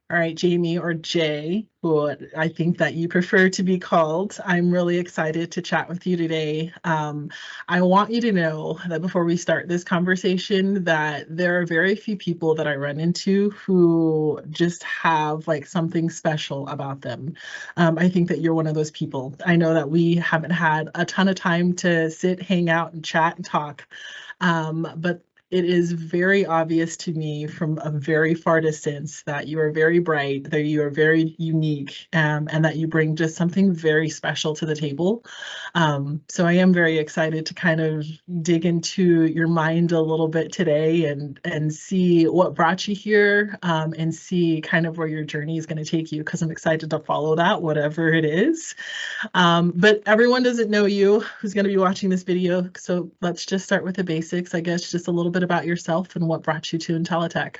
All right, Jamie or Jay, who I think that you prefer to be called. I'm really excited to chat with you today. I want you to know that before we start this conversation, that there are very few people that I run into who just have like something special about them. I think that you're one of those people. I know that we haven't had a ton of time to sit, hang out, and chat and talk. But it is very obvious to me from a very far distance that you are very bright, that you are very unique, and that you bring just something very special to the table. So I am very excited to kind of dig into your mind a little bit today and see what brought you here, and see kind of where your journey is going to take you, because I'm excited to follow that, whatever it is. But everyone doesn't know you who's going to be watching this video. So let's just start with the basics, I guess, just a little bit about yourself and what brought you to IntelliTec.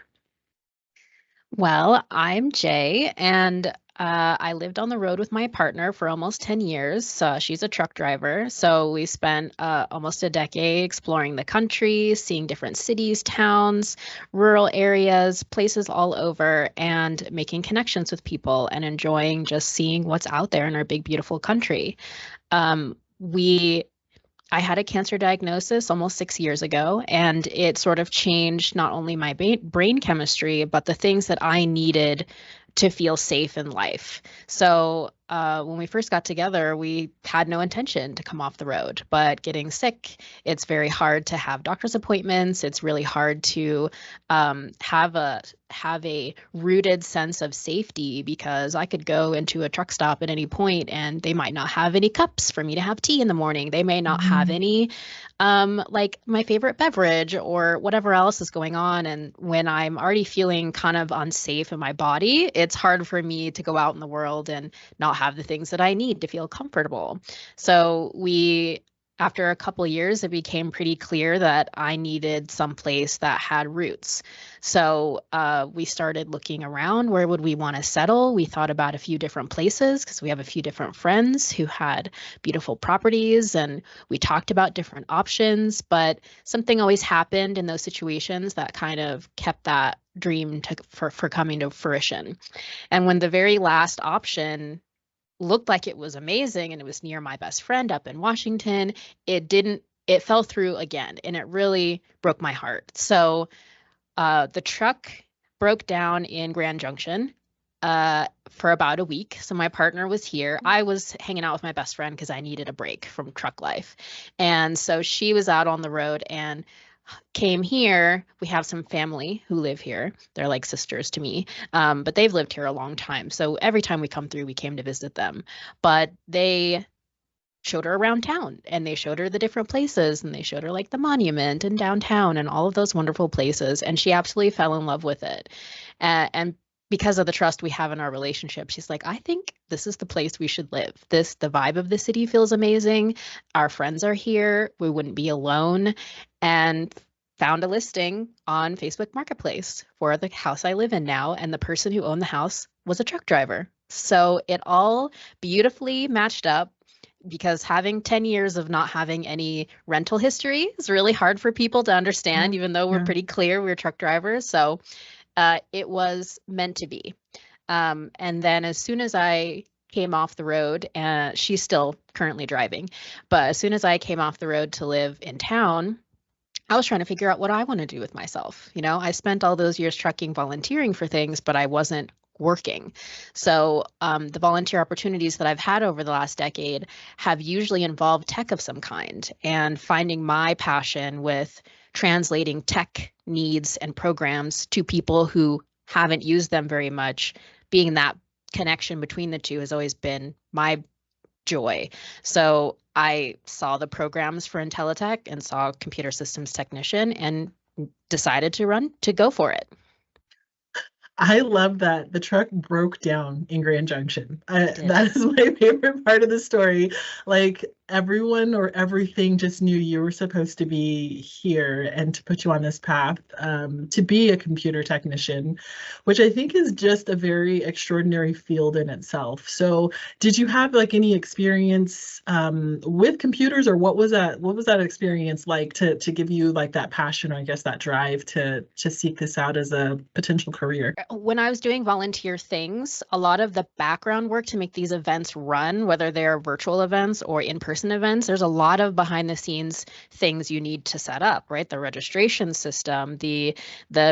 Well, I'm Jay, and I lived on the road with my partner for almost 10 years. She's a truck driver. So we spent almost a decade exploring the country, seeing different cities, towns, rural areas, places all over, and making connections with people and enjoying just seeing what's out there in our big, beautiful country. We I had a cancer diagnosis almost 6 years ago, and it sort of changed not only my brain chemistry, but the things that I needed to feel safe in life. So when we first got together, we had no intention to come off the road, but getting sick, it's very hard to have doctor's appointments. It's really hard to have a rooted sense of safety, because I could go into a truck stop at any point and they might not have any cups for me to have tea in the morning. They may not have Mhm. any like my favorite beverage or whatever else is going on. And when I'm already feeling kind of unsafe in my body, it's hard for me to go out in the world and not have the things that I need to feel comfortable. So after a couple of years, it became pretty clear that I needed some place that had roots. So we started looking around. Where would we want to settle? We thought about a few different places because we have a few different friends who had beautiful properties, and we talked about different options. But something always happened in those situations that kind of kept that dream for coming to fruition. And when the very last option looked like it was amazing and it was near my best friend up in Washington, it didn't, it fell through again, and it really broke my heart. So the truck broke down in Grand Junction for about a week. So my partner was here. I was hanging out with my best friend because I needed a break from truck life. And so she was out on the road and came here. We have some family who live here. They're like sisters to me, but they've lived here a long time. So every time we come through, we came to visit them. But they showed her around town, and they showed her the different places, and they showed her like the monument and downtown and all of those wonderful places. And she absolutely fell in love with it. And because of the trust we have in our relationship, she's like, I think this is the place we should live. The vibe of the city feels amazing. Our friends are here. We wouldn't be alone. And found a listing on Facebook Marketplace for the house I live in now. And the person who owned the house was a truck driver. So it all beautifully matched up, because having 10 years of not having any rental history is really hard for people to understand, Yeah, even though we're yeah. pretty clear we're truck drivers. So it was meant to be. And then as soon as I came off the road, and she's still currently driving, but as soon as I came off the road to live in town, I was trying to figure out what I want to do with myself. I spent all those years trucking, volunteering for things, but I wasn't working. So the volunteer opportunities that I've had over the last decade have usually involved tech of some kind, and finding my passion with translating tech needs and programs to people who haven't used them very much, being that connection between the two has always been my joy. So I saw the programs for IntelliTech and saw computer systems technician and decided to go for it. I love that the truck broke down in Grand Junction. It did. That is my favorite part of the story. Like everyone or everything just knew you were supposed to be here and to put you on this path, to be a computer technician, which I think is just a very extraordinary field in itself. So, did you have like any experience with computers, or what was that? What was that experience like to give you like that passion, or I guess that drive to seek this out as a potential career? when I was doing volunteer things, a lot of the background work to make these events run, whether they're virtual events or in-person events, there's a lot of behind the scenes things you need to set up, right? The registration system, the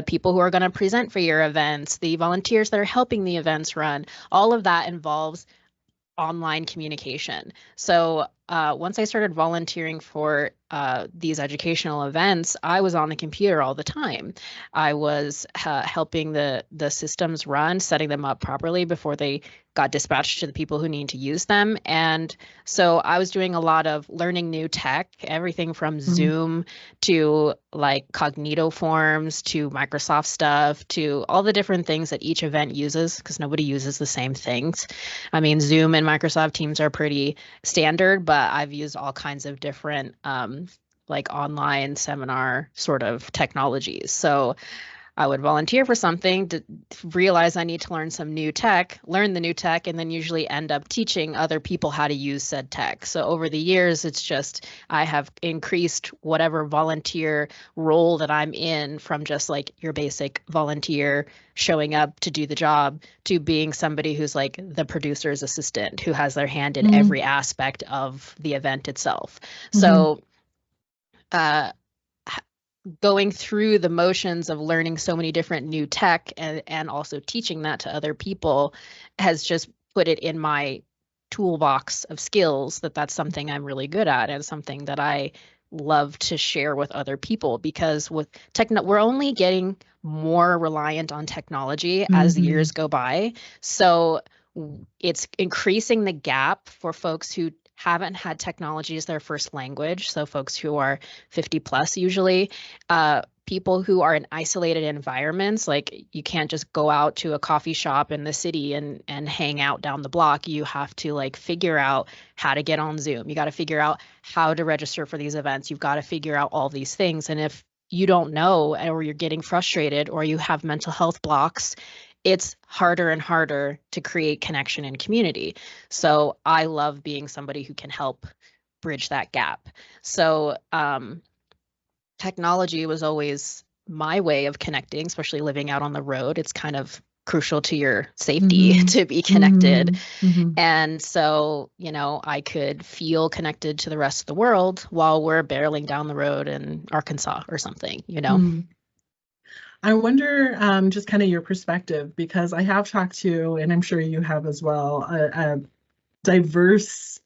people who are going to present for your events, the volunteers that are helping the events run, all of that involves online communication. So once I started volunteering for these educational events, I was on the computer all the time. I was helping the systems run, setting them up properly before they got dispatched to the people who need to use them. And so I was doing a lot of learning new tech, everything from Zoom to like Cognito forms to Microsoft stuff to all the different things that each event uses, because nobody uses the same things. I mean, Zoom and Microsoft Teams are pretty standard, but I've used all kinds of different like online seminar sort of technologies. So I would volunteer for something to realize I need to learn some new tech, learn the new tech, and then usually end up teaching other people how to use said tech. So over the years, it's just I have increased whatever volunteer role that I'm in from just like your basic volunteer showing up to do the job to being somebody who's like the producer's assistant who has their hand in every aspect of the event itself. So going through the motions of learning so many different new tech and also teaching that to other people has just put it in my toolbox of skills that's something I'm really good at and something that I love to share with other people, because with we're only getting more reliant on technology as the years go by. So it's increasing the gap for folks who haven't had technology as their first language. So folks who are 50 plus usually, people who are in isolated environments, like you can't just go out to a coffee shop in the city and hang out down the block. You have to like figure out how to get on Zoom. You got to figure out how to register for these events. You've got to figure out all these things. And if you don't know, or you're getting frustrated, or you have mental health blocks, it's harder and harder to create connection and community. So I love being somebody who can help bridge that gap. So technology was always my way of connecting, especially living out on the road. It's kind of crucial to your safety to be connected. And so, you know, I could feel connected to the rest of the world while we're barreling down the road in Arkansas or something, you know? I wonder just kind of your perspective, because I have talked to, and I'm sure you have as well, a diverse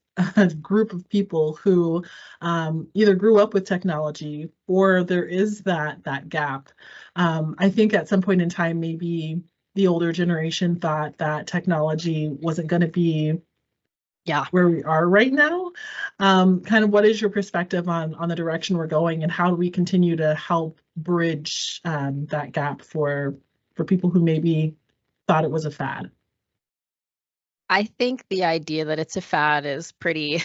group of people who either grew up with technology or there is that gap. I think at some point in time, maybe the older generation thought that technology wasn't going to be where we are right now. Kind of what is your perspective on the direction we're going, and how do we continue to help bridge that gap for people who maybe thought it was a fad? I think the idea that it's a fad is pretty,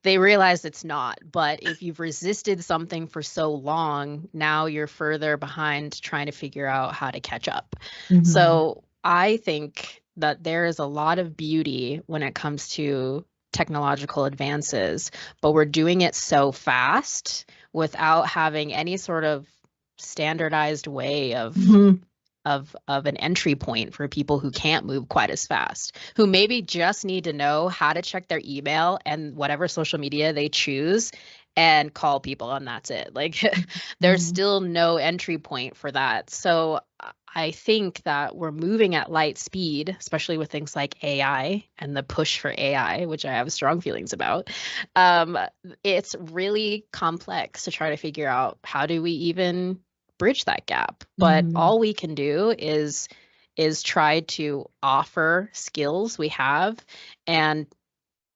they realize it's not. But if you've resisted something for so long, now you're further behind trying to figure out how to catch up. So I think that there is a lot of beauty when it comes to technological advances, but we're doing it so fast without having any sort of standardized way of an entry point for people who can't move quite as fast, who maybe just need to know how to check their email and whatever social media they choose and call people, and that's it. Like there's still no entry point for that. So I think that we're moving at light speed, especially with things like AI and the push for AI, which I have strong feelings about. It's really complex to try to figure out how do we even bridge that gap. But all we can do is try to offer skills we have, and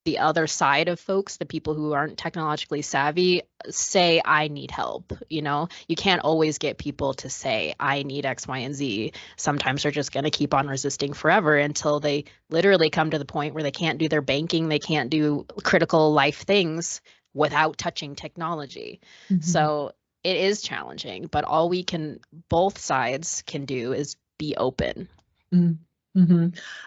the other side of folks, the people who aren't technologically savvy, say, I need help. You know, you can't always get people to say, I need X, Y, and Z. Sometimes they're just going to keep on resisting forever until they literally come to the point where they can't do their banking, they can't do critical life things without touching technology. So it is challenging, but all we can, both sides can do, is be open.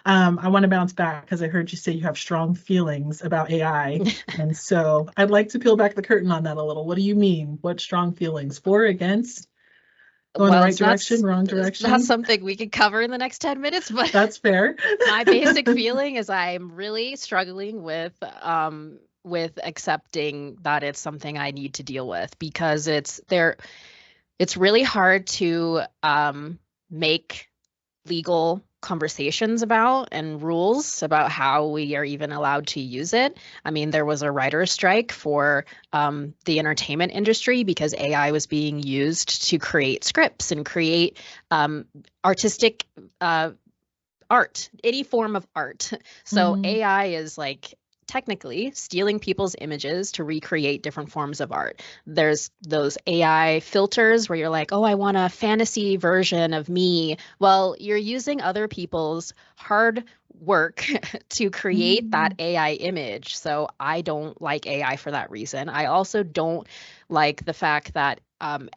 I want to bounce back because I heard you say you have strong feelings about AI. And so I'd like to peel back the curtain on that a little. What do you mean? What strong feelings? For, against? Go in the Well, right direction, wrong it's not direction? something we can cover in the next 10 minutes, but That's fair. my basic feeling is I'm really struggling with accepting that it's something I need to deal with because it's really hard to make legal conversations about and rules about how we are even allowed to use it. I mean, there was a writer's strike for the entertainment industry because AI was being used to create scripts and create artistic art, any form of art. So Mm, AI is like technically stealing people's images to recreate different forms of art. There's those AI filters where you're like, oh, I want a fantasy version of me. Well, you're using other people's hard work to create that mm, AI image. So I don't like AI for that reason. I also don't like the fact that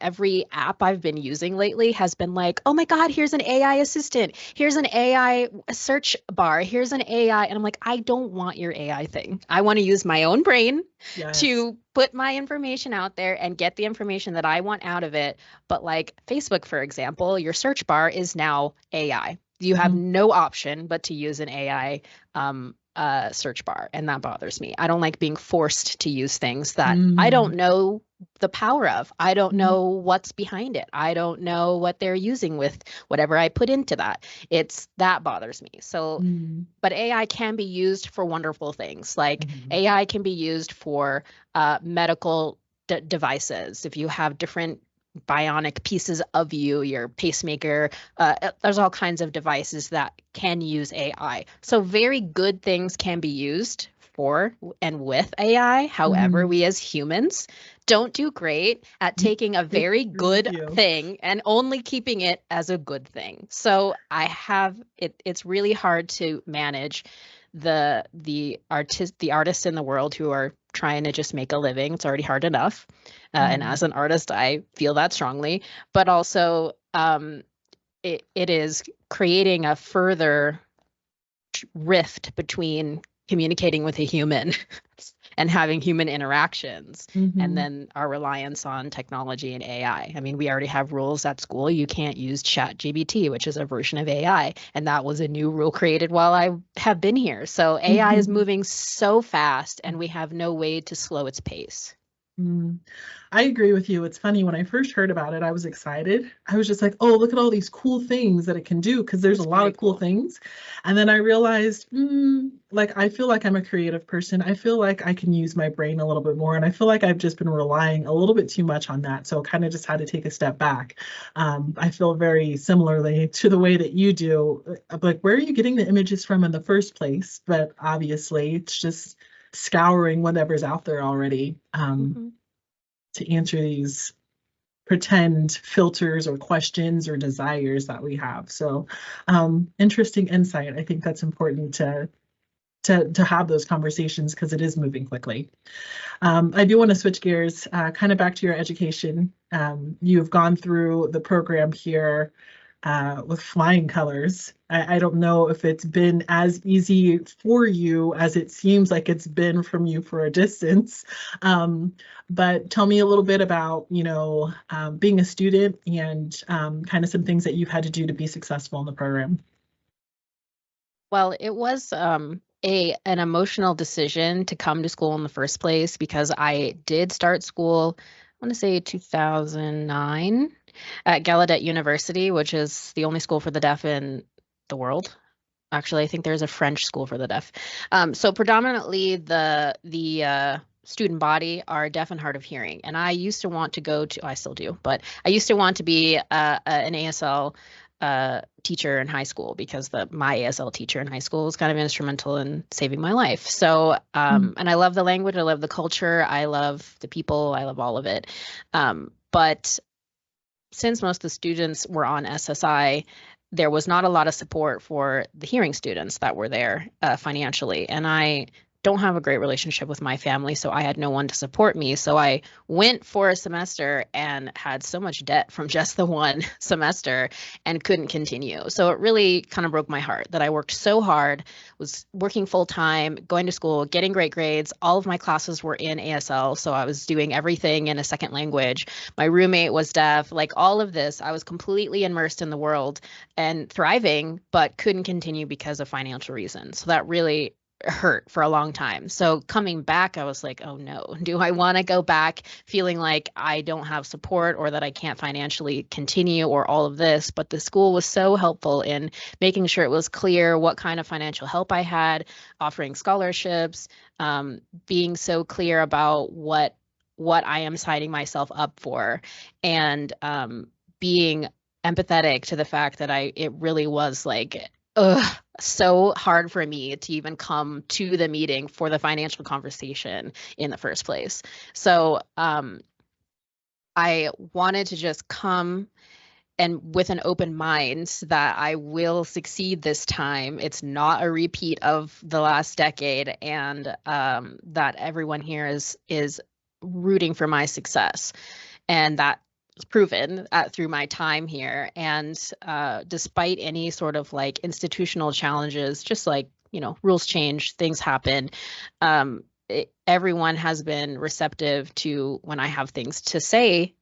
every app I've been using lately has been like, oh my God, here's an AI assistant. Here's an AI search bar. Here's an AI. And I'm like, I don't want your AI thing. I want to use my own brain yes. to put my information out there and get the information that I want out of it. But like Facebook, for example, your search bar is now AI. You have Mm, no option but to use an AI search bar, and that bothers me. I don't like being forced to use things that I mm, don't know the power of. I don't mm, know what's behind it. I don't know what they're using with whatever I put into that. It's that bothers me. So, mm, but AI can be used for wonderful things. Like mm, AI can be used for medical devices. If you have different bionic pieces of you, your pacemaker, there's all kinds of devices that can use AI. So very good things can be used for and with AI. However, mm. we as humans don't do great at taking a I very agree with good you. thing and only keeping it as a good thing. So I have it's really hard to manage the artists in the world who are trying to just make a living. It's already hard enough. And Mm, as an artist, I feel that strongly. But also, it is creating a further rift between communicating with a human and having human interactions, and mhm. then our reliance on technology and AI. I mean, we already have rules at school. You can't use ChatGPT, which is a version of AI, and that was a new rule created while I have been here. So AI is Mhm. moving so fast, and we have no way to slow its pace. Mm. I agree with you. It's funny, when I first heard about it, I was excited. I was just like, oh, look at all these cool things that it can do, because there's a It's lot very of cool cool. things. And then I realized, like, I feel like I'm a creative person. I feel like I can use my brain a little bit more. And I feel like I've just been relying a little bit too much on that. So kind of just had to take a step back. I feel very similarly to the way that you do. Like, where are you getting the images from in the first place? But obviously, it's just scouring whatever's out there already. Mhm. To answer these pretend filters or questions or desires that we have. So, interesting insight. I think that's important to have those conversations because it is moving quickly. I do want to switch gears, kind of back to your education. You've gone through the program here with flying colors. I don't know if it's been as easy for you as it seems like it's been from you for a distance. Um, but tell me a little bit about, being a student and kind of some things that you've had to do to be successful in the program. Well, it was a an emotional decision to come to school in the first place because I did start school, I want to say 2009 at Gallaudet University, which is the only school for the deaf in the world. Actually, I think there's a French school for the deaf. So predominantly the student body are deaf and hard of hearing. And I used to want to go to, I still do, but I used to want to be an ASL teacher in high school because my ASL teacher in high school was kind of instrumental in saving my life. So, Mm, and I love the language, I love the culture, I love the people, I love all of it. But since most of the students were on SSI, there was not a lot of support for the hearing students that were there financially. And I don't have a great relationship with my family, so I had no one to support me. So I went for a semester and had so much debt from just the one semester and couldn't continue. So it really kind of broke my heart that I worked so hard, was working full time, going to school, getting great grades. All of my classes were in ASL, so I was doing everything in a second language. My roommate was deaf, like all of this. I was completely immersed in the world and thriving, but couldn't continue because of financial reasons. So that really hurt for a long time. So coming back, I was like, oh no, do I want to go back feeling like I don't have support or that I can't financially continue or all of this? But the school was so helpful in making sure it was clear what kind of financial help I had, offering scholarships, being so clear about what I am signing myself up for, and being empathetic to the fact that it really was like, so hard for me to even come to the meeting for the financial conversation in the first place. So I wanted to just come and with an open mind that I will succeed this time. It's not a repeat of the last decade, and that everyone here is rooting for my success. And that proven through my time here. And despite any sort of like institutional challenges, just like, rules change, things happen. Everyone has been receptive to when I have things to say,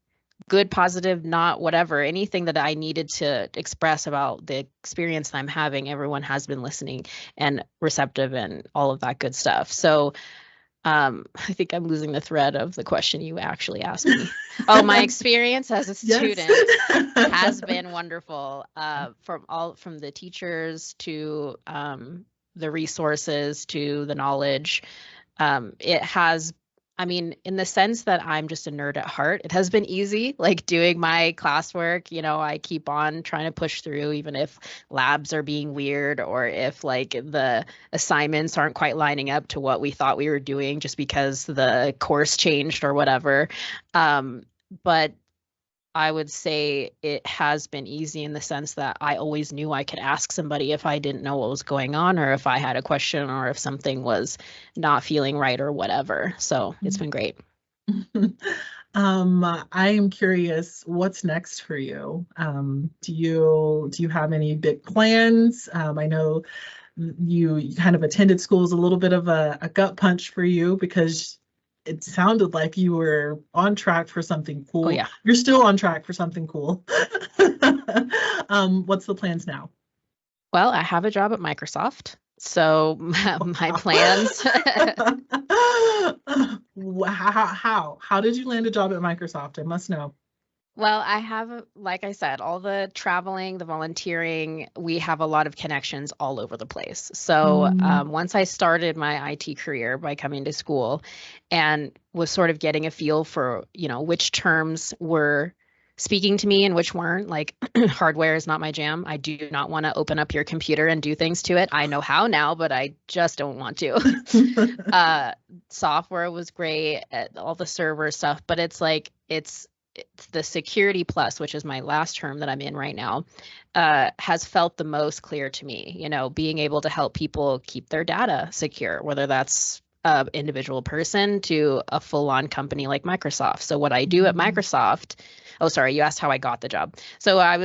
good, positive, not whatever, anything that I needed to express about the experience that I'm having. Everyone has been listening and receptive and all of that good stuff. So I think I'm losing the thread of the question you actually asked me. Oh, my experience as a student has been wonderful. From the teachers to the resources to the knowledge. It has, in the sense that I'm just a nerd at heart, it has been easy, like doing my classwork. I keep on trying to push through, even if labs are being weird or if like the assignments aren't quite lining up to what we thought we were doing just because the course changed or whatever. But I would say it has been easy in the sense that I always knew I could ask somebody if I didn't know what was going on or if I had a question or if something was not feeling right or whatever. So it's been great. I am curious, what's next for you? Do you have any big plans? I know you kind of attended school as a little bit of a gut punch for you because it sounded like you were on track for something cool. Oh, yeah. You're still on track for something cool. What's the plans now? Well, I have a job at Microsoft. So my plans. How did you land a job at Microsoft? I must know. Well, I have, like I said, all the traveling, the volunteering, we have a lot of connections all over the place. So once I started my IT career by coming to school and was sort of getting a feel for, which terms were speaking to me and which weren't, like hardware is not my jam. I do not want to open up your computer and do things to it. I know how now, but I just don't want to. Software was great, all the server stuff, but it's the Security Plus, which is my last term that I'm in right now, has felt the most clear to me. Being able to help people keep their data secure, whether that's an individual person to a full-on company like Microsoft. So what I do at Microsoft, oh, sorry, you asked how I got the job. So I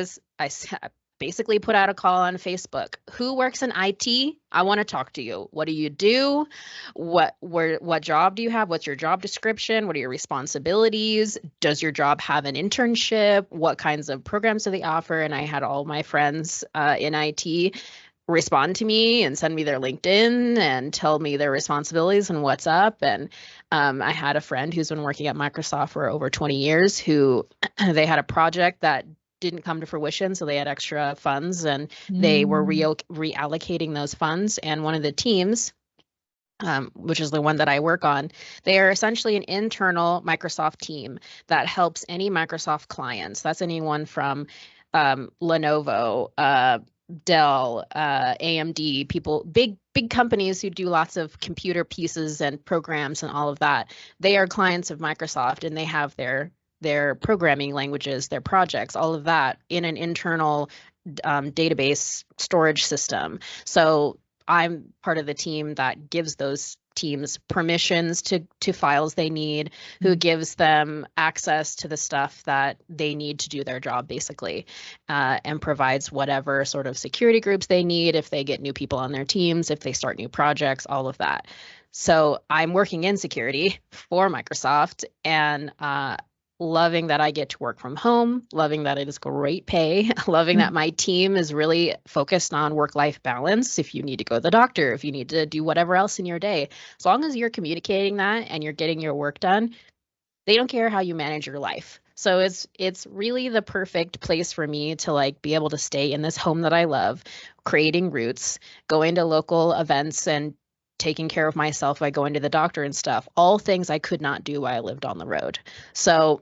basically put out a call on Facebook. Who works in IT? I want to talk to you. What do you do? What job do you have? What's your job description? What are your responsibilities? Does your job have an internship? What kinds of programs do they offer? And I had all my friends in IT respond to me and send me their LinkedIn and tell me their responsibilities and what's up. And I had a friend who's been working at Microsoft for over 20 years who they had a project that didn't come to fruition, so they had extra funds and they were reallocating those funds. And one of the teams, which is the one that I work on, they are essentially an internal Microsoft team that helps any Microsoft clients. That's anyone from Lenovo, Dell, AMD, people, big companies who do lots of computer pieces and programs and all of that. They are clients of Microsoft and they have their programming languages, their projects, all of that in an internal database storage system. So I'm part of the team that gives those teams permissions to files they need, who gives them access to the stuff that they need to do their job, basically, and provides whatever sort of security groups they need if they get new people on their teams, if they start new projects, all of that. So I'm working in security for Microsoft, and loving that I get to work from home, loving that it is great pay, loving that my team is really focused on work-life balance. If you need to go to the doctor, if you need to do whatever else in your day, as long as you're communicating that and you're getting your work done, they don't care how you manage your life. So it's really the perfect place for me to like be able to stay in this home that I love, creating roots, going to local events and taking care of myself by going to the doctor and stuff, all things I could not do while I lived on the road. So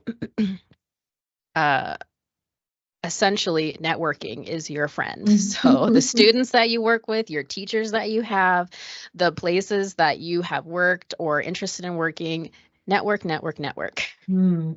essentially networking is your friend. So the students that you work with, your teachers that you have, the places that you have worked or interested in working, network, network, network.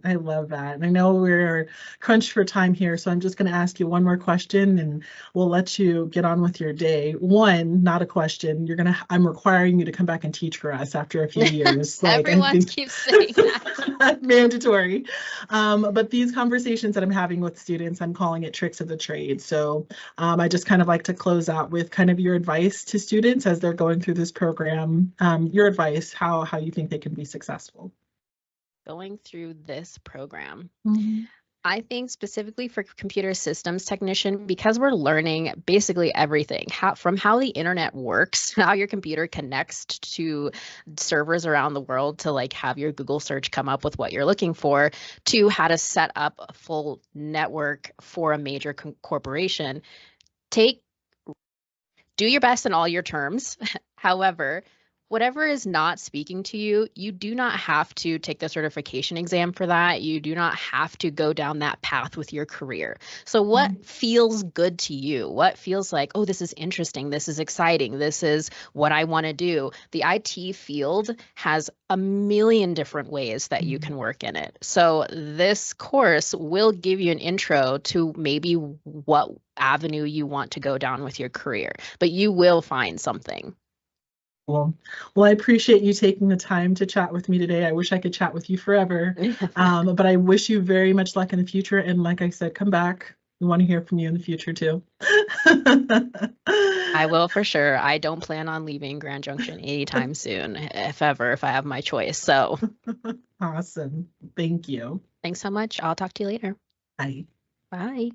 I love that. And I know we're crunched for time here, so I'm just going to ask you one more question and we'll let you get on with your day. One, not a question. I'm requiring you to come back and teach for us after a few years. Everyone keeps saying that. Mandatory. But these conversations that I'm having with students, I'm calling it tricks of the trade. So I just kind of like to close out with kind of your advice to students as they're going through this program, your advice, how you think they can be successful. Going through this program. I think specifically for computer systems technician, because we're learning basically everything, from how the internet works, how your computer connects to servers around the world to like have your Google search come up with what you're looking for, to how to set up a full network for a major corporation. Do your best in all your terms. However, whatever is not speaking to you, you do not have to take the certification exam for that. You do not have to go down that path with your career. So what feels good to you? What feels like, oh, this is interesting, this is exciting, this is what I want to do? The IT field has a million different ways that you can work in it. So this course will give you an intro to maybe what avenue you want to go down with your career, but you will find something. Well, I appreciate you taking the time to chat with me today. I wish I could chat with you forever, but I wish you very much luck in the future. And like I said, come back. We want to hear from you in the future too. I will for sure. I don't plan on leaving Grand Junction anytime soon, if I have my choice. So awesome. Thank you. Thanks so much. I'll talk to you later. Bye. Bye.